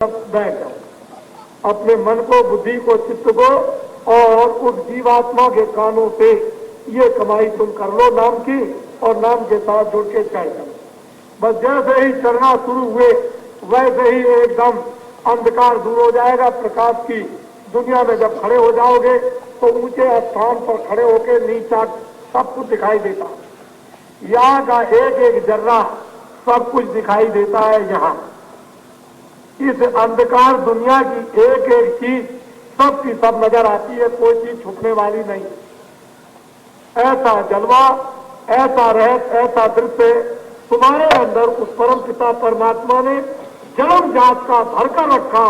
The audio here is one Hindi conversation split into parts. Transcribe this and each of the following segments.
बैठ जाओ, अपने मन को, बुद्धि को, चित्त को और उस जीवात्मा के कानों से ये कमाई तुम कर लो नाम की, और नाम के साथ जुड़ के चढ़ जाओ। बस जैसे ही चढ़ना शुरू हुए वैसे ही एकदम अंधकार दूर हो जाएगा। प्रकाश की दुनिया में जब खड़े हो जाओगे तो ऊंचे स्थान पर खड़े होकर नीचा सब कुछ दिखाई देता है। यहाँ का एक एक जर्रा सब कुछ दिखाई देता है। यहाँ इस अंधकार दुनिया की एक एक चीज सब की सब नजर आती है, कोई चीज छुपने वाली नहीं। ऐसा जलवा, ऐसा रहस्य, ऐसा दृश्य तुम्हारे अंदर उस परम पिता परमात्मा ने जन्म जात का भरकर रखा।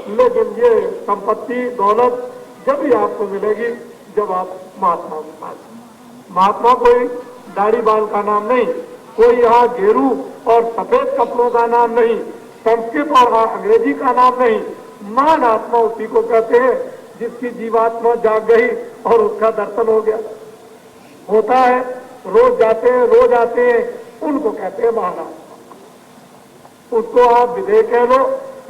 लेकिन ये संपत्ति दौलत जब भी आपको मिलेगी जब आप महात्मा के पास। महात्मा कोई दाढ़ी बाल का नाम नहीं, कोई यहाँ गेरू और सफेद कपड़ों का नाम नहीं, संस्कृत और अंग्रेजी का नाम नहीं। मान आत्मा उसी को कहते हैं जिसकी जीवात्मा जाग गई और उसका दर्शन हो गया। होता है, रोज जाते हैं, रोज आते हैं, उनको कहते हैं महात्मा। उसको आप विधेय कह लो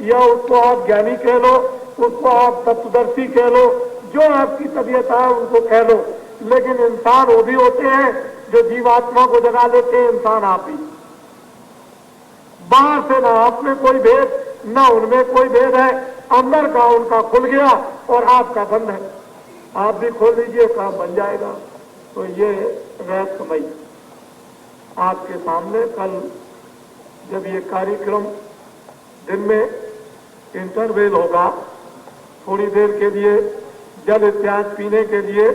या उसको आप ज्ञानी कह लो, उसको आप तत्वदर्शी कह लो, जो आपकी तबीयत है उनको कह लो। लेकिन इंसान वो भी होते हैं जो जीवात्मा को जगा लेते हैं। इंसान आप ही, बाहर से ना आप में कोई भेद, ना उनमें कोई भेद है। अंदर का उनका खुल गया और आपका बंद है। आप भी खोल लीजिए, काम बन जाएगा। तो ये रहस्यमयी आपके सामने कल जब ये कार्यक्रम दिन में इंटरवेल होगा, थोड़ी देर के लिए जल इत्यादि पीने के लिए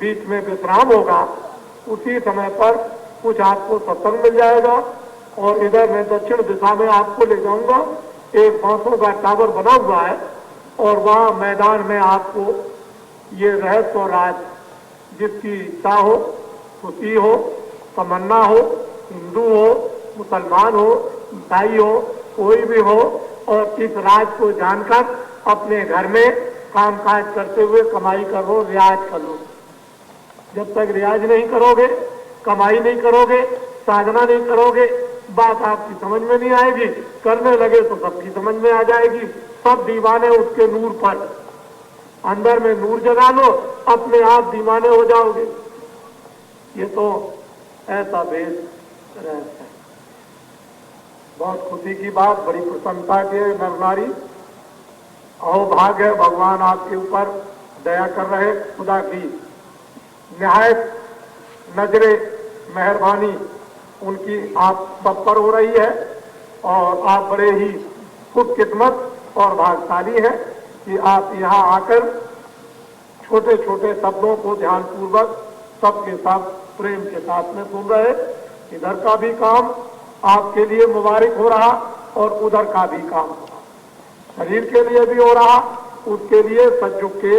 बीच में विश्राम होगा, उसी समय पर कुछ आपको सत्संग मिल जाएगा। और इधर मैं दक्षिण दिशा में आपको ले जाऊंगा। एक बांसों का टावर बना हुआ है और वहां मैदान में आपको ये रहस्य और राज, जिसकी इच्छा हो, खुशी हो, तमन्ना हो, हिंदू हो, मुसलमान हो, ईसाई हो, कोई भी हो, और इस राज को जानकर अपने घर में कामकाज करते हुए कमाई करो, रियाज करो। जब तक रियाज नहीं करोगे, कमाई नहीं करोगे, साधना नहीं करोगे, बात आपकी समझ में नहीं आएगी। करने लगे तो सबकी समझ में आ जाएगी। सब दीवाने उसके नूर पर। अंदर में नूर जगा लो, अपने आप दीवाने हो जाओगे। ये तो ऐसा भेद रहता है। बहुत खुशी की बात, बड़ी प्रसन्नता के नर नारी, अहो भाग्य है, भगवान आपके ऊपर दया कर रहे। खुदा की निहायत नजरे मेहरबानी उनकी आप सब पर हो रही है। और आप बड़े ही खुशकिस्मत और भाग्यशाली हैं कि आप यहाँ आकर छोटे छोटे शब्दों को ध्यानपूर्वक सबके साथ प्रेम के साथ में सुन रहे। इधर का भी काम आपके लिए मुबारक हो रहा और उधर का भी काम हो रहा। शरीर के लिए भी हो रहा, उसके लिए सज्जुग के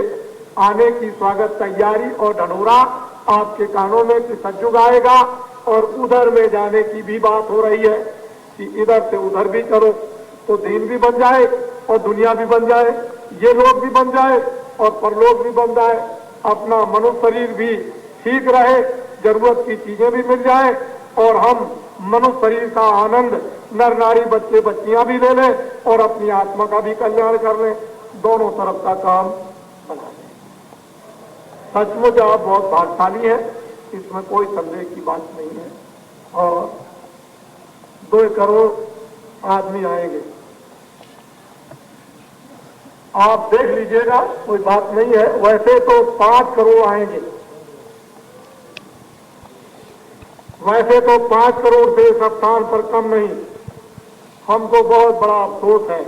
आने की स्वागत तैयारी और ढनोरा आपके कानों में कि सज्जुग आएगा। और उधर में जाने की भी बात हो रही है कि इधर से उधर भी करो तो दीन भी बन जाए और दुनिया भी बन जाए, ये लोग भी बन जाए और परलोक भी बन जाए। अपना मनुष्य शरीर भी ठीक रहे, जरूरत की चीजें भी मिल जाए और हम मनुष्य शरीर का आनंद नर नारी बच्चे बच्चियां भी ले लें और अपनी आत्मा का भी कल्याण कर लें। दोनों तरफ का काम बना लें। सचमुच आप बहुत भाग्यशाली है, इसमें कोई संदेह की बात नहीं है। और 2 करोड़ आदमी आएंगे, आप देख लीजिएगा, कोई बात नहीं है। वैसे तो 5 करोड़ आएंगे, वैसे तो 5 करोड़ से इस स्थान पर कम नहीं। हमको बहुत बड़ा अफसोस है,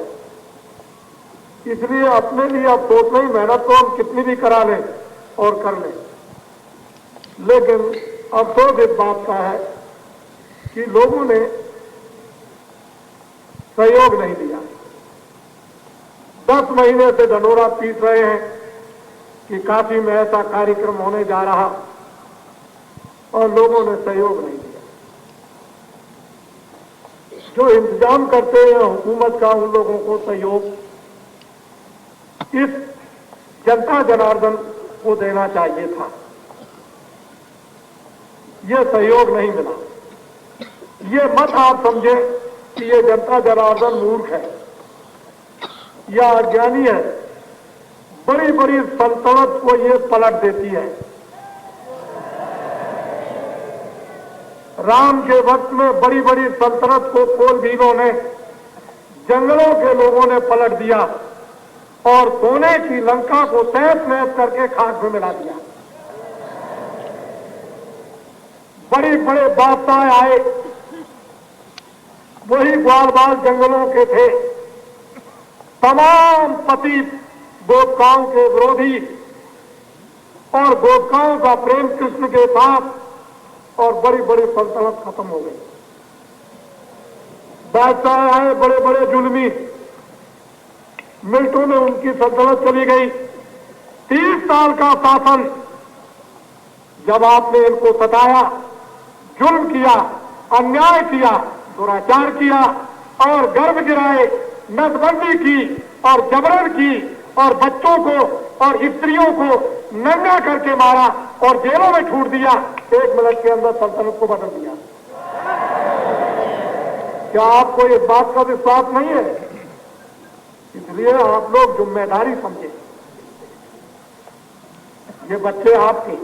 इसलिए अपने लिए अफसोस नहीं, मेहनत तो हम कितनी भी करा लें और कर लें। लेकिन अफसोस इस बात का है कि लोगों ने सहयोग नहीं दिया। 10 महीने से ढनोरा पीट रहे हैं कि काशी में ऐसा कार्यक्रम होने जा रहा और लोगों ने सहयोग नहीं दिया। जो इंतजाम करते हैं हुकूमत का, उन लोगों को सहयोग इस जनता जनार्दन को देना चाहिए था। ये सहयोग नहीं मिला। ये मत आप समझे कि ये जनता जनार्दन मूर्ख है। या अज्ञानी है, बड़ी बड़ी सल्तनत को ये पलट देती है। राम के वक्त में बड़ी बड़ी सल्तनत को कोलभीलों ने, जंगलों के लोगों ने पलट दिया और सोने की लंका को तहस नहस करके खाक में मिला दिया। बड़े बड़े बादशाह आए, वही ग्वाल बाल जंगलों के थे, तमाम पति गोपिकाओं के विरोधी और गोपिकाओं का प्रेम कृष्ण के साथ, और बड़ी बड़ी सल्तनत खत्म हो गई। बादशाह आए बड़े बड़े जुल्मी, मिनटों में उनकी सल्तनत चली गई। 30 साल का शासन, जब आपने इनको सताया, जुल्म किया, अन्याय किया, दुराचार किया और गर्भ गिराए, नसबंदी की और जबरन की और बच्चों को और स्त्रियों को नंगा करके मारा और जेलों में छूट दिया, 1 मिनट के अंदर सल्तनत को बदल दिया। क्या आपको इस बात का विश्वास नहीं है? इसलिए आप लोग जिम्मेदारी समझे। ये बच्चे आपके,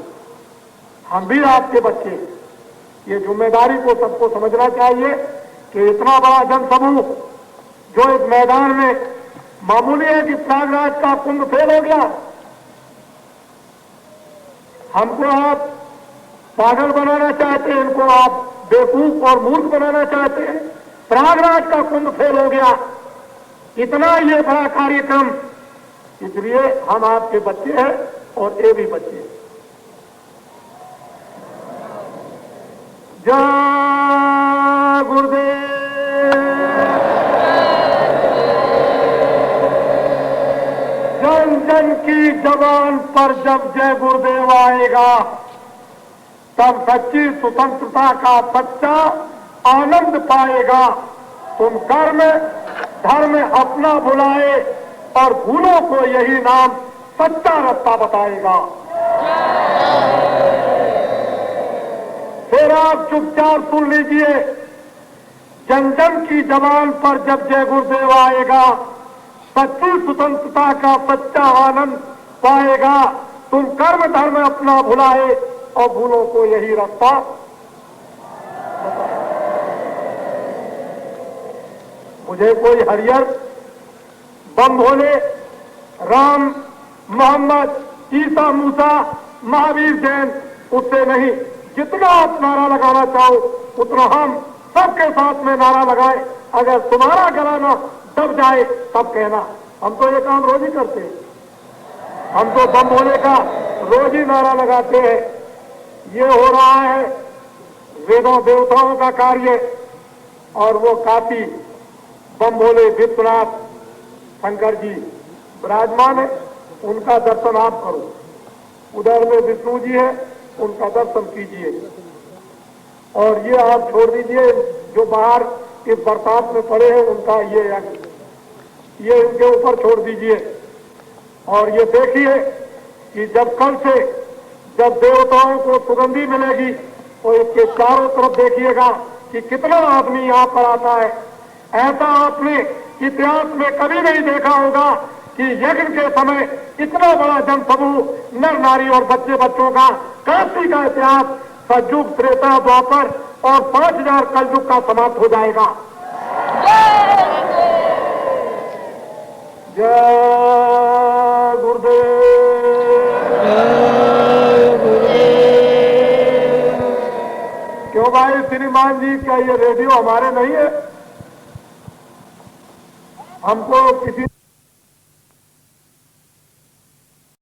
हम भी आपके बच्चे। ये जिम्मेदारी को सबको समझना चाहिए कि इतना बड़ा जनसमूह जो इस मैदान में मामूली है कि प्रयागराज का कुंभ फेल हो गया, हमको आप पागल बनाना चाहते हैं, इनको आप बेवकूफ और मूर्ख बनाना चाहते हैं। प्रयागराज का कुंभ फेल हो गया, इतना ये बड़ा कार्यक्रम, इसलिए हम आपके बच्चे हैं और ये भी बच्चे हैं। जय गुरुदेव। जन जन की जबान पर जब जय गुरुदेव आएगा, तब सच्ची स्वतंत्रता का सच्चा आनंद पाएगा। तुम कर्म धर्म अपना भुलाए और भूलों को यही नाम सच्चा रास्ता बताएगा। फिर आप चुपचाप सुन लीजिए, जन जन की जबान पर जब जय गुरुदेव आएगा, सच्ची स्वतंत्रता का सच्चा आनंद पाएगा। तुम कर्म धर्म अपना भुलाए और भूलों को यही रास्ता। मुझे कोई हरियर बम भोले राम मोहम्मद ईसा मूसा महावीर जैन उससे नहीं, जितना आप नारा लगाना चाहो उतना हम सबके साथ में नारा लगाए। अगर तुम्हारा गला ना दब जाए तब कहना। हम तो ये काम रोज ही करते हैं, हम तो बम भोले का रोज ही नारा लगाते हैं। ये हो रहा है वेदों देवताओं का कार्य, और वो काफी बम भोले विश्वनाथ शंकर जी विराजमान है, उनका दर्शन आप करो। उधर में विष्णु जी है, उनका दर्शन कीजिए। और ये आप छोड़ दीजिए, जो बाहर इस बरसात में पड़े हैं उनका ये उनके ऊपर छोड़ दीजिए। और ये देखिए कि जब कल से जब देवताओं को सुगंधी मिलेगी तो इसके चारों तरफ देखिएगा कि कितना आदमी यहाँ पर आता है। ऐसा आपने इतिहास में कभी नहीं देखा होगा कि यज्ञ के समय इतना बड़ा जनसमूह नर नारी और बच्चे बच्चों का। काशी का इतिहास सतयुग त्रेता द्वापर और 5000 कलयुग का समाप्त हो जाएगा। जय गुरुदेव। क्यों भाई श्रीमान जी, क्या ये रेडियो हमारे नहीं है? हमको किसी